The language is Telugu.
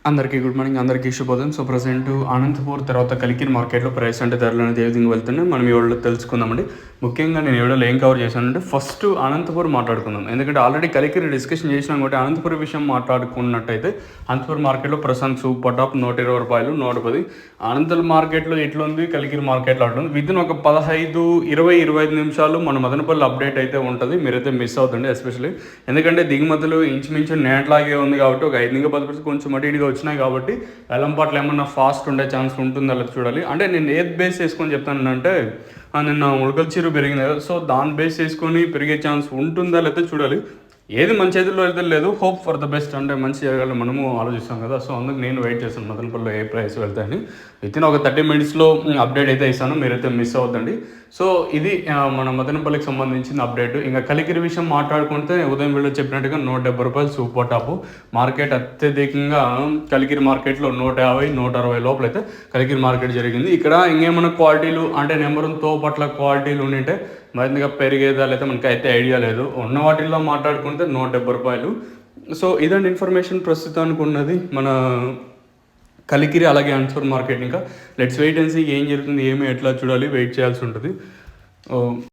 అందరికీ గుడ్ మార్నింగ్, అందరికీ శుభోదయం. సో ప్రజెంట్ అనంతపూర్ తర్వాత కలికిరి మార్కెట్లో ప్రైస్ అంటే ధరలు అనేది ఏ విధంగా వెళ్తున్నాయి మనం ఈ వీడియోలో తెలుసుకుందామండి. ముఖ్యంగా నేను ఈ వీడియోలో ఏం కవర్ చేశానంటే ఫస్ట్ అనంతపూర్ మాట్లాడుకుందాం. ఎందుకంటే ఆల్రెడీ కలికిరి డిస్కషన్ చేసినాం కాబట్టి అనంతపురం విషయం మాట్లాడుకున్నట్టయితే అనంతపురం మార్కెట్లో ప్రస్తుతం సూపర్ టాప్ ₹120, 110. అనంతపురం మార్కెట్లో ఎట్లుంది, కలికిరి మార్కెట్లో అట్లుంది. వితిన్ ఒక 15, 20, 25 నిమిషాలు మన మదనపల్లి అప్డేట్ అయితే ఉంటుంది. మీరైతే మిస్ అవుతుంది ఎస్పెషల్లీ. ఎందుకంటే దిగుమతులు ఇంచుమించు నేట్లాగే ఉంది కాబట్టి ఒక 5-10% కొంచెం అటు ఇటుగా వచ్చినాయి కాబట్టి వెల్లంపాట్లు ఏమన్నా ఫాస్ట్ ఉండే ఛాన్స్ ఉంటుందా లేదా చూడాలి. అంటే నేను ఏది బేస్ చేసుకొని చెప్తానంటే నిన్న ఉడకల చీరు పెరిగింది కదా, సో దాన్ని బేస్ చేసుకొని పెరిగే ఛాన్స్ ఉంటుందా లేదా చూడాలి. ఏది మన చేతుల్లో అయితే లేదు, హోప్ ఫర్ ద బెస్ట్. అంటే మంచి జరగాలి మనము ఆలోచిస్తాం కదా, సో అందుకు నేను వెయిట్ చేస్తాను మదనపల్లిలో ఏ ప్రైస్ వెళ్తాయని. వితిన్ ఒక 30 మినిట్స్లో అప్డేట్ అయితే ఇస్తాను, మీరైతే మిస్ అవ్వద్దండి. సో ఇది మన మదనపల్లికి సంబంధించిన అప్డేట్. ఇంకా కలికిరి విషయం మాట్లాడుకుంటే ఉదయం వీళ్ళు చెప్పినట్టుగా ₹170 సూపర్ టాప్ మార్కెట్. అత్యధికంగా కలికిరి మార్కెట్లో 150, 160 లోపల అయితే కలికిరి మార్కెట్ జరిగింది. ఇక్కడ ఇంకేమైనా క్వాలిటీలు అంటే నెంబర్తో పట్ల క్వాలిటీలు ఉండింటే మరింతగా పెరిగేదా లేదా మనకి అయితే ఐడియా లేదు. ఉన్న వాటిల్లో మాట్లాడుకుంటే ₹170. సో ఇదండి ఇన్ఫర్మేషన్ ప్రస్తుతానికి ఉన్నది మన కలికిరి అలాగే అనంతపురం మార్కెట్. ఇంకా లెట్స్ వెయిట్ అండ్ సీ ఏం జరుగుతుంది, ఏమి ఎట్లా చూడాలి, వెయిట్ చేయాల్సి ఉంటుంది.